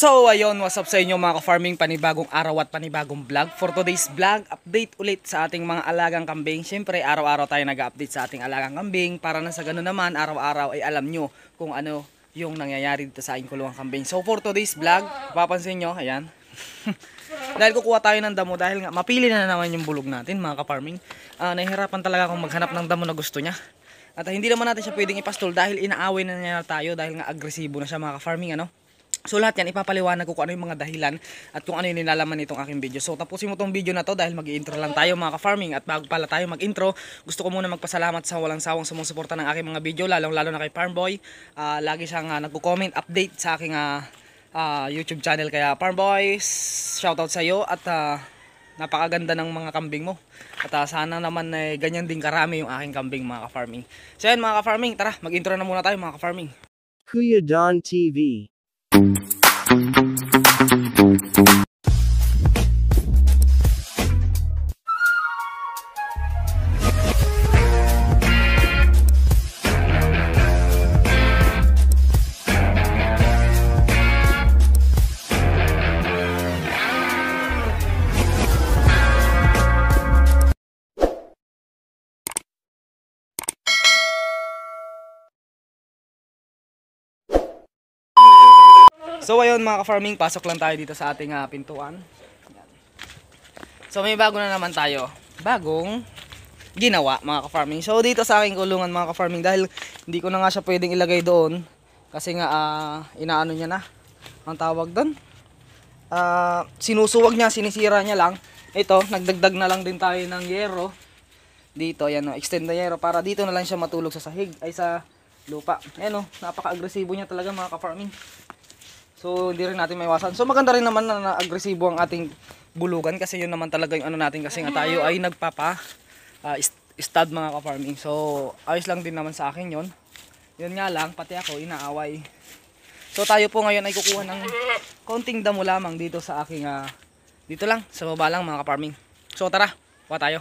So ayun, what's up sa inyo mga ka-farming, panibagong araw at panibagong vlog. For today's vlog, update ulit sa ating mga alagang kambing. Siyempre araw-araw tayo nag-update sa ating alagang kambing para na sa ganun naman araw-araw ay alam nyo kung ano yung nangyayari dito sa ating kulungang kambing. So for today's vlog, papansin nyo, ayan. Dahil kukuha tayo ng damo dahil nga mapili na naman yung bulog natin mga ka-farming. Nahihirapan talaga akong maghanap ng damo na gusto niya. At hindi naman natin siya pwedeng ipastol dahil inaaway na niya tayo dahil nga agresibo na siya mga ka-farming, ano. So lahat yan ipapaliwanag ko kung ano yung mga dahilan at kung ano yung nilalaman nitong aking video. So tapusin mo tong video na to dahil mag-i-intro lang tayo mga ka-farming. At bago pala tayo mag-intro, gusto ko muna magpasalamat sa walang sawang sumusuporta ng aking mga video, lalong lalo na kay Farmboy. Lagi siyang nagko-comment update sa aking YouTube channel. Kaya Farmboy, shoutout sa iyo at napakaganda ng mga kambing mo. At sana naman ganyan din karami yung aking kambing mga ka-farming. So yan mga ka-farming, tara mag-intro na muna tayo mga ka-farming. Kuya Don TV. So ayun mga ka-farming, pasok lang tayo dito sa ating pintuan. So may bago na naman tayo, bagong ginawa mga ka-farming. So dito sa aking kulungan mga ka-farming, dahil hindi ko na nga siya pwedeng ilagay doon kasi nga inaano niya na ang tawag doon, sinusuwag niya, sinisira niya lang. Ito, nagdagdag na lang din tayo ng yero dito, ayan, extend na yero para dito na lang siya matulog sa sahig ay sa lupa. Ayan, napaka-agresibo niya talaga mga ka-farming. So hindi rin natin maiwasan. So maganda rin naman na agresibo ang ating bulugan kasi yun naman talaga yung ano natin, kasi nga tayo ay nagpapa stud mga ka-farming. So ayos lang din naman sa akin yun. Yun nga lang, pati ako inaaway. So tayo po ngayon ay kukuha ng konting damo lamang dito sa aking dito lang, sa baba lang mga ka-farming. So tara, kuha tayo.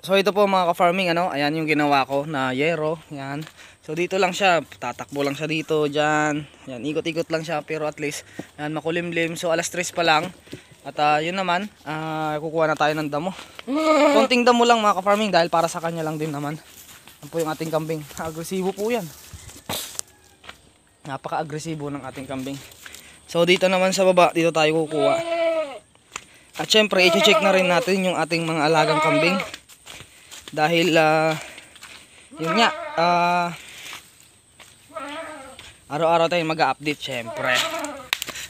So ito po mga ka-farming, ayan yung ginawa ko na yero, yan. So dito lang siya, tatakbo lang siya dito, dyan. Yan, ikot-ikot lang siya pero at least yan, makulimlim. So alas 3 pa lang. At yun naman, kukuha na tayo ng damo. Konting damo lang mga ka-farming dahil para sa kanya lang din naman. Yan po yung ating kambing. Agresibo po yan. Napaka-agresibo ng ating kambing. So dito naman sa baba, dito tayo kukuha. At syempre, i-check na rin natin yung ating mga alagang kambing. Dahil yun nga, araw-araw tayo mag-update syempre.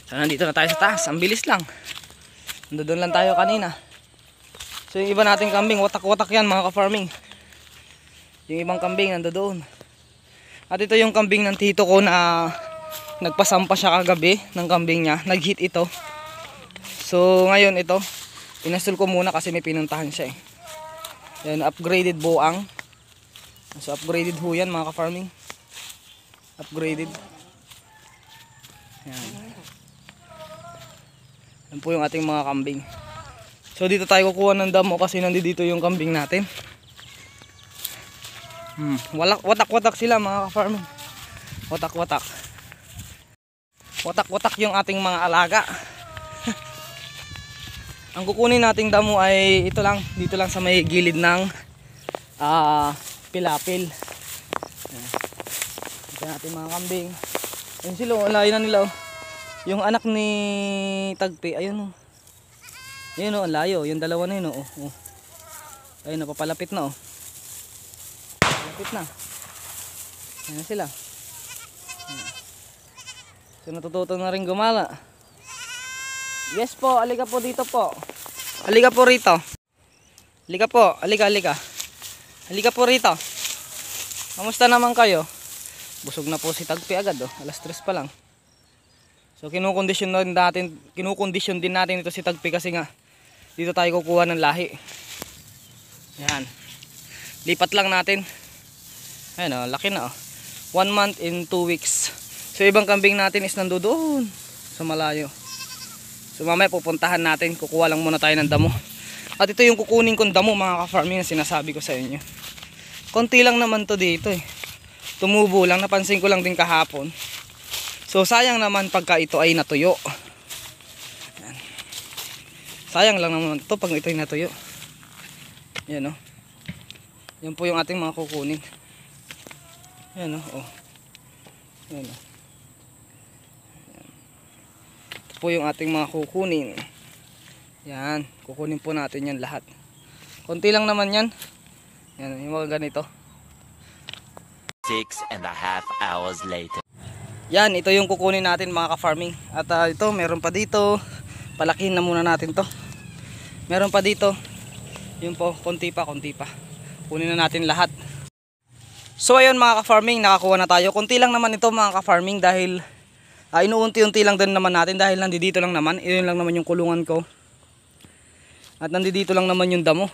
So nandito na tayo sa taas, ang bilis lang. Doon lang tayo kanina. So yung iba nating kambing, watak-watak yan mga ka-farming. Yung ibang kambing nandoon. At ito yung kambing ng tito ko na nagpasampa siya kagabi ng kambing niya, nag-hit ito. So ngayon ito, pinastol ko muna kasi may pinuntahan siya eh. Yan, upgraded buang. So upgraded ho yan mga ka-farming. Upgraded. Yan. Yan po yung ating mga kambing. So dito tayo kukuha ng damo kasi nandito yung kambing natin. Watak-watak sila mga ka-farming. Watak-watak. Watak-watak yung ating mga alaga. Ang kukunin nating damo ay ito lang, dito lang sa may gilid ng pilapil. Ito natin mga kambing. Ayun sila, layo na nila. Yung anak ni Tagpi, ayun ayun ang layo. Yung dalawa na yun ayun, papalapit na Palapit na. Ayun sila. So natututo na rin gumala. Yes po, alika po dito po. Alika po rito. Alika po, alika. Alika po rito. Kamusta naman kayo? Busog na po si Tagpi agad alas 3 pa lang. So kinukondisyon din natin ito si Tagpi kasi nga dito tayo kukuha ng lahi. Yan. Lipat lang natin. Ayun laki na 1 month in 2 weeks. So ibang kambing natin is nandoon sa malayo. So mamaya pupuntahan natin, kukuha lang muna tayo ng damo. At ito yung kukunin kong damo mga ka-farming na sinasabi ko sa inyo. Konti lang naman to dito eh. Tumubo lang, napansin ko lang din kahapon. So sayang naman pagka ito ay natuyo. Yan. Sayang lang naman ito pag ito ay natuyo. Yan o. Yan po yung ating mga kukunin. Yan o. Oh. Yan o. Ito po yung ating mga kukunin. Yan. Kukunin po natin yan lahat. Konti lang naman yan. Yan yung mga ganito. 6.5 hours later. Yan, ito yung kukunin natin mga ka-farming. At ito, meron pa dito. Palakihin na muna natin to. Meron pa dito. Yun po, konti pa. Kunin na natin lahat. So ayun mga ka-farming, nakakuha na tayo. Konti lang naman ito mga ka-farming dahil inuunti-unti lang din naman natin dahil nandito lang naman. Iyon lang naman yung kulungan ko. At nandito lang naman yung damo.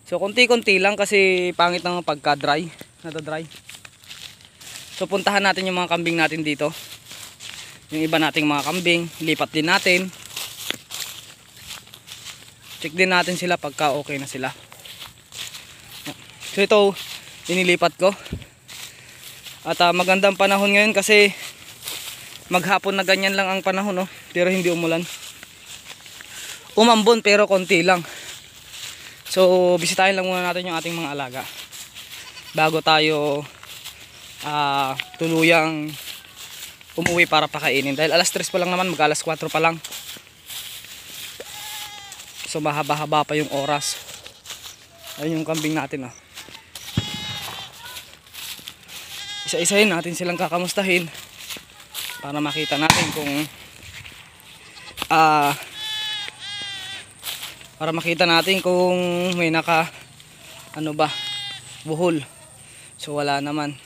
So konti-konti lang kasi pangit ng pagka-dry. Nata-dry. So puntahan natin yung mga kambing natin dito. Yung iba nating mga kambing, lipat din natin. Check din natin sila pagka okay na sila. So ito, inilipat ko. At magandang panahon ngayon kasi maghapon na ganyan lang ang panahon, no? Pero hindi umulan. Umambon pero konti lang. So bisitahin lang muna natin yung ating mga alaga bago tayo tuluyang umuwi para pakainin dahil alas 3 pa lang naman, mag alas 4 pa lang. So mahaba-haba pa yung oras. Ayun yung kambing natin, oh. Isa-isahin natin silang kakamustahin para makita natin kung may naka buhol. So wala naman.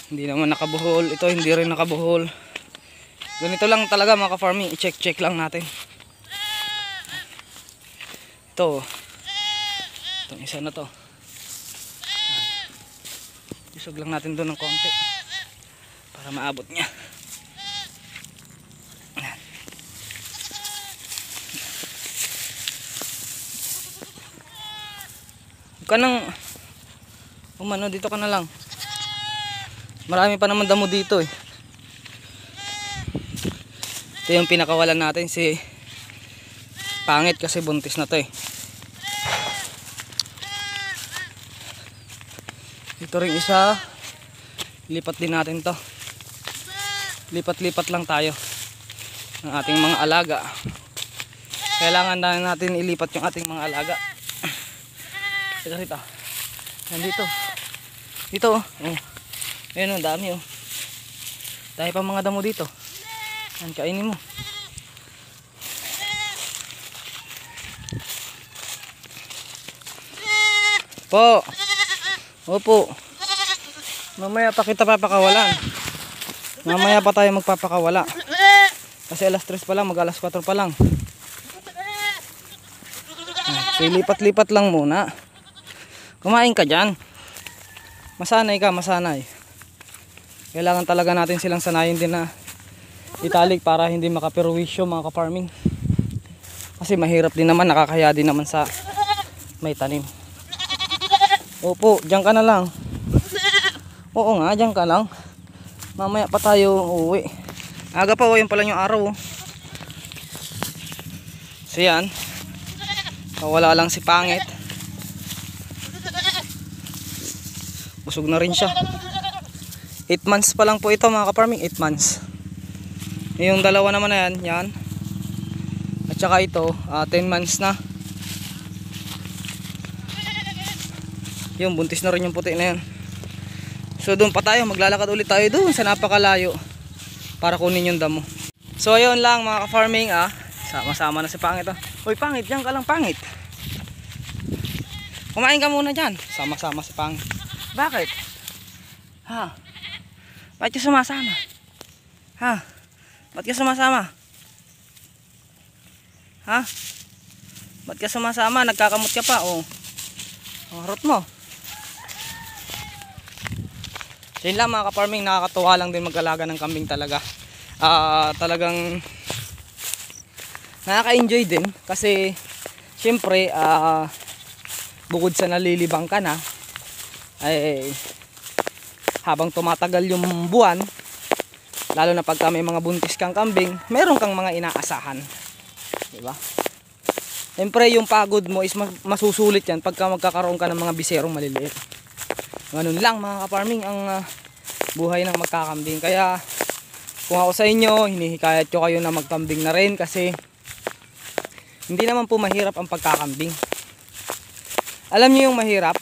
Hindi naman nakabuhol. Ito hindi rin nakabuhol. Ganito lang talaga mga ka-farming. I-check lang natin. Ito. Itong isa na to. Isog lang natin doon ng konti para maabot niya. Huwag ka nang umano, dito ka na lang. Marami pa naman damo dito eh. Ito yung pinakawalan natin, si Pangit kasi buntis na to eh. Ito rin isa. Lipat din natin to. Lipat-lipat lang tayo ng ating mga alaga. Kailangan na natin ilipat yung ating mga alaga. Ito rito. Nandito. Dito oh. Ayun, ang dami oh. Dahil pa mga damo dito. Yan, kainin mo. Po. Opo. Mamaya pa kita papakawalan. Mamaya pa tayo magpapakawala. Kasi alas 3 pa lang, mag alas 4 pa lang. So lipat-lipat lang muna. Kumain ka dyan. Masanay ka, masanay. Kailangan talaga natin silang sanayin din na italik para hindi makaperwisyo mga ka-farming. Kasi mahirap din naman, nakakaya din naman sa may tanim. Opo, dyan ka na lang. Oo nga, dyan ka lang. Mamaya pa tayo uuwi. Aga pa, yun pa lang yung araw. So yan. Wala lang si Pangit. Busog na rin siya. 8 months pa lang po ito mga ka-farming, 8 months. Yung dalawa naman na yan. At saka ito, 10 months na. Yung buntis na rin yung puti na yan. So doon pa tayo, maglalakad ulit tayo doon sa napakalayo para kunin yung damo. So ayun lang mga ka-farming, sama-sama na si Pangit. Hoy Pangit, diyan ka lang Pangit. Kumain ka muna dyan. Sama-sama si Pangit. Bakit? Ha? Ba't ka sumasama? Ha? Ba't ka sumasama? Ha? Ba't ka sumasama? Nagkakamot ka pa, oh. Ang harot mo. So yun lang mga ka-farming, nakakatuwa lang din mag-alaga ng kambing talaga. Talagang nakaka-enjoy din kasi syempre bukod sa nalilibang ka na ay habang tumatagal yung buwan Lalo na pagka may mga buntis kang kambing, meron kang mga inaasahan. Diba? Siyempre yung pagod mo is masusulit yan pagka magkakaroon ka ng mga biserong maliliit. Ganun lang mga ka-farming ang buhay ng magkakambing. Kaya kung ako sa inyo, hinihikayat ko kayo na magkambing na rin kasi hindi naman po mahirap ang pagkakambing. Alam niyo yung mahirap?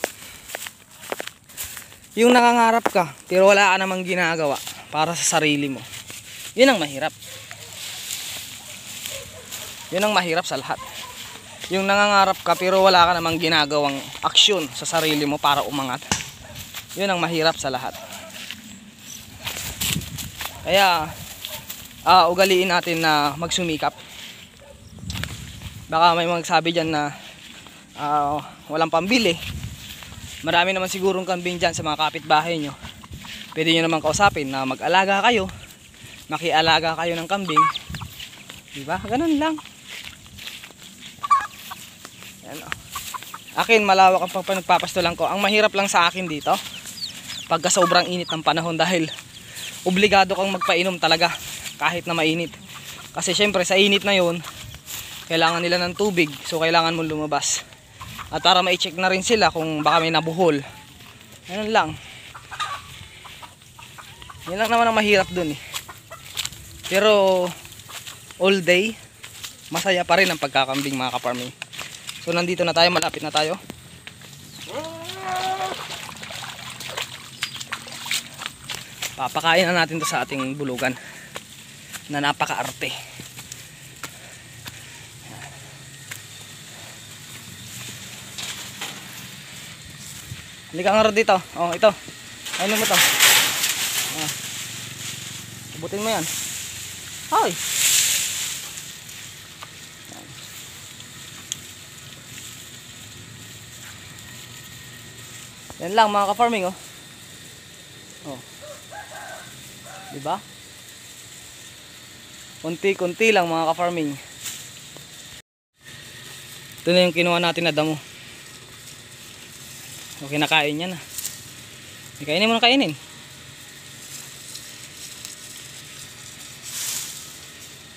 Yung nangangarap ka pero wala ka namang ginagawa para sa sarili mo. Yun ang mahirap. Yun ang mahirap sa lahat. Yung nangangarap ka pero wala ka namang ginagawang aksyon sa sarili mo para umangat. Yun ang mahirap sa lahat. Kaya ugaliin natin na magsumikap. Baka may magsabi dyan na walang pambili. Marami naman sigurong kambing dyan sa mga kapitbahay nyo. Pwede nyo naman kausapin na mag-alaga kayo. Makialaga kayo ng kambing. Diba? Ganun lang. Yan, akin malawak ang pagpapastulan ko. Ang mahirap lang sa akin dito pagka sobrang init ng panahon dahil obligado kang magpainom talaga kahit na mainit. Kasi syempre sa init na yun kailangan nila ng tubig, so kailangan mong lumabas. At para ma-check na rin sila kung baka may nabuhol. Ganun lang. Yan lang naman ang mahirap dun eh. Pero all day masaya pa rin ang pagkakambing mga ka-farming. So nandito na tayo, malapit na tayo. Papakain na natin to sa ating bulugan na napaka-arte. Hindi ka nga dito. Oh, ito. Ayun mo to. Ubutin mo yan. Hoy. Yan lang mga ka-farming oh. Oh. Diba? Kunti-kunti lang mga ka-farming. Ito na yung kinuha natin na damo. O kinakain yan ah. Kainin mo na kainin.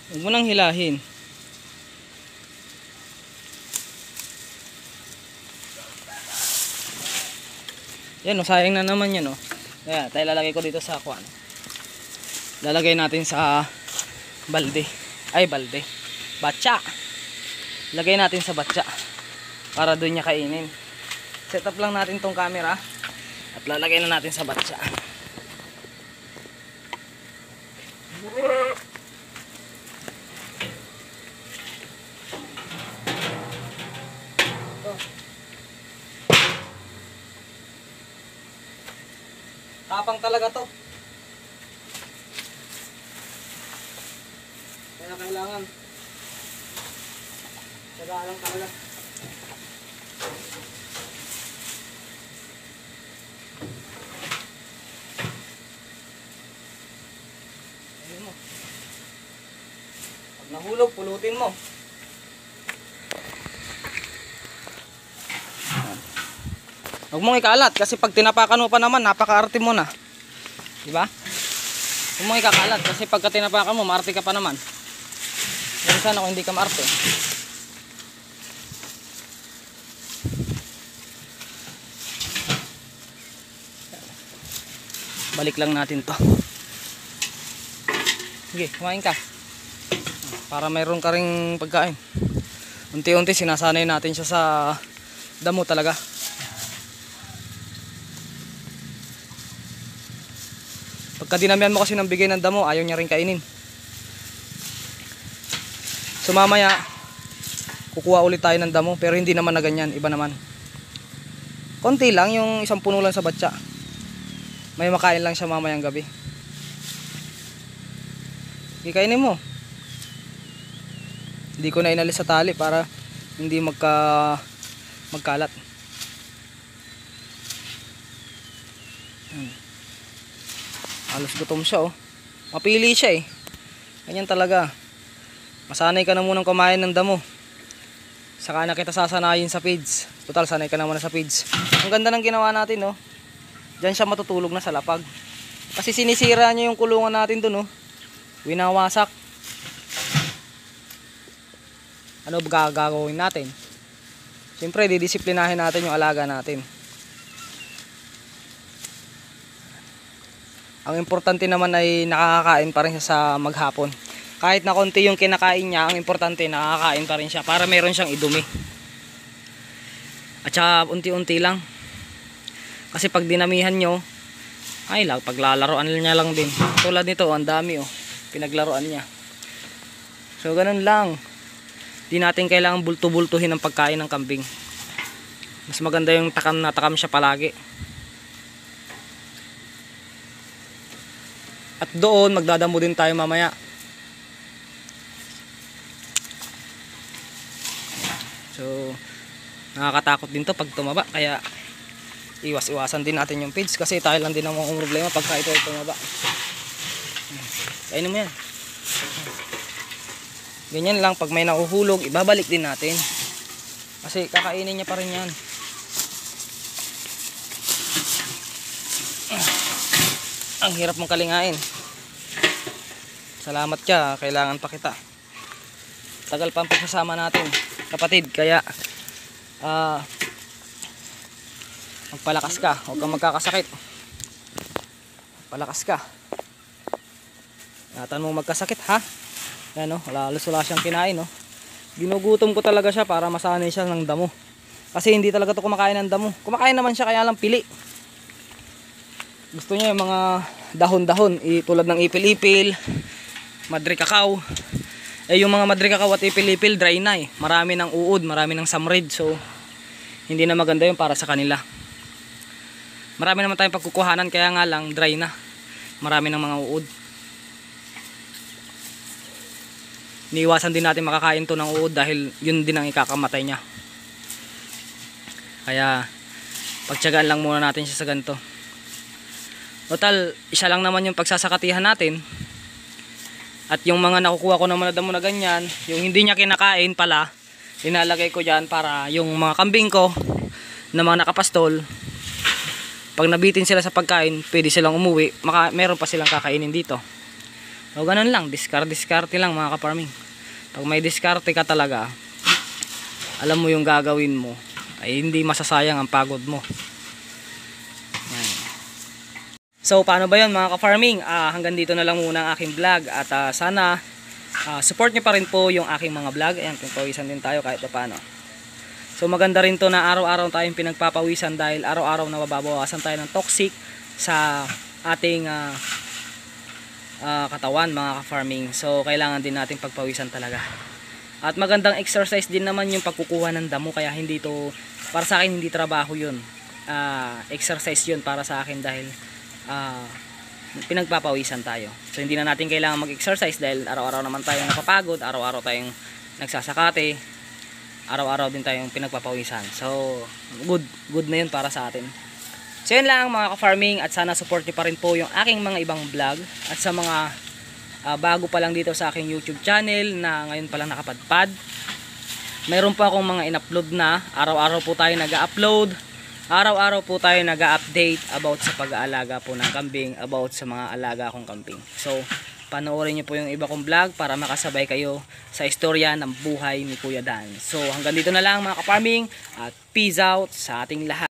Huwag mo nang hilahin. Yan o, sayang na naman yan o. Kaya tayo lalagay ko dito sa kuwan. Lalagay natin sa balde. Ay balde. Batsa. Lagay natin sa batsa. Para doon niya kainin. Set up lang natin tong camera. At lalagay na natin sa batsa. Tapang talaga to. Kaya kailangan tagaan lang talaga. Ayun mo. Pag nahulog, pulutin mo. Huwag mong ikalat kasi pag tinapakan mo pa naman napaka-arte mo na. Diba? Huwag mong ikakalat kasi pagka tinapakan mo maarte ka pa naman. Yan sana kung hindi ka maarte. Balik lang natin to. Sige, kumain ka. Para mayroon ka ring pagkain. Unti-unti sinasanay natin siya sa damo talaga. Pagka dinamihan mo kasi ng bigay ng damo, ayaw niya rin kainin. So mamaya, kukuha ulit tayo ng damo, pero hindi naman na ganyan, iba naman. Konti lang, yung isang puno lang sa batsa. May makain lang siya mamayang gabi. Ikainin mo. Hindi ko na inalis sa tali para hindi magkalat. Halos gutom siya oh. Mapili siya eh. Ganyan talaga. Masanay ka na munang kumain ng damo. Saka na kita sasanayin sa feeds. Total sanay ka na muna sa feeds. Ang ganda ng ginawa natin oh. Diyan siya matutulog na sa lapag. Kasi sinisira niya yung kulungan natin dun oh. winawasak. Ano ba gagawin natin? Siyempre, didisiplinahin natin yung alaga natin. Ang importante naman ay nakakakain pa rin siya sa maghapon. Kahit na konti yung kinakain niya, ang importante nakakakain pa rin siya para meron siyang idumi. At saka unti-unti lang. Kasi pag dinamihan nyo, ay lang, paglalaroan niya lang din. Tulad nito, ang dami oh. Pinaglaruan niya. So ganun lang. Di natin kailangan bulto-bultuhin ang pagkain ng kambing. Mas maganda yung takam na takam siya palagi. At doon magdadamo din tayo mamaya. So nakakatakot din to pag tumaba, kaya iwas-iwasan din natin yung feeds kasi tayo lang din ang mga problema pagka ito ay tumaba. Kainin mo yan. Ganyan lang, pag may nahuhulog ibabalik din natin kasi kakainin niya pa rin yan. Ang hirap mong kalingain. Salamat ka, kailangan pa kita. Tagal pa ang pagsasama natin kapatid, kaya magpalakas ka, huwag kang magkakasakit. Palakas ka. Ingatan mo magkasakit ha. Yan o, wala siyang kinain o. Ginugutom ko talaga siya para masanay siya ng damo. Kasi hindi talaga to kumakain ng damo. Kumakain naman siya kaya lang pili. Gusto niya yung mga dahon-dahon, tulad ng ipil-ipil, madre cacao. Eh yung mga madre cacao at ipil-ipil dry na eh. Marami ng uod, marami ng samrid, so hindi na maganda yun para sa kanila. Marami naman tayong pagkukuhanan, kaya nga lang dry na. Marami ng mga uod. Niiwasan din natin makakain to ng uod dahil yun din ang ikakamatay niya. Kaya pagtiyagaan lang muna natin siya sa ganito. Total, isa lang naman yung pagsasakatihan natin. At yung mga nakukuha ko naman na damo na ganyan, yung hindi niya kinakain pala, linalagay ko dyan para yung mga kambing ko na mga nakapastol, pag nabitin sila sa pagkain, pwede silang umuwi, meron pa silang kakainin dito. So ganun lang, diskarte lang mga ka-farming. Pag may diskarte ka talaga, alam mo yung gagawin mo, ay hindi masasayang ang pagod mo. Yan. So paano ba yun mga ka-farming? Hanggang dito na lang muna ang aking vlog. At sana support nyo pa rin po yung aking mga vlog. Ayan, pinagpawisan din tayo kahit paano. So maganda rin to na araw-araw tayong pinagpapawisan dahil araw-araw na mababawasan tayo ng toxic sa ating katawan mga ka-farming. So kailangan din natin pagpawisan talaga. At magandang exercise din naman yung pagkukuha ng damo, kaya hindi to, para sa akin hindi trabaho yun. Exercise yun para sa akin dahil pinagpapawisan tayo. So hindi na natin kailangan mag-exercise dahil araw-araw naman tayong napapagod, araw-araw tayong nagsasakate, araw-araw din tayong pinagpapawisan. So good na yun para sa atin. So yun lang mga ka-farming, at sana support niyo pa rin po yung aking mga ibang vlog. At sa mga bago pa lang dito sa aking YouTube channel na ngayon pa lang nakapadpad, mayroon pa akong mga in-upload na. Araw-araw po tayo nag-upload, araw-araw po tayo nag-update about sa pag-aalaga po ng kambing, about sa mga alaga akong kambing. So panoorin niyo po yung iba kong vlog para makasabay kayo sa istorya ng buhay ni Kuya Dan. So hanggang dito na lang mga ka-farming, at peace out sa ating lahat.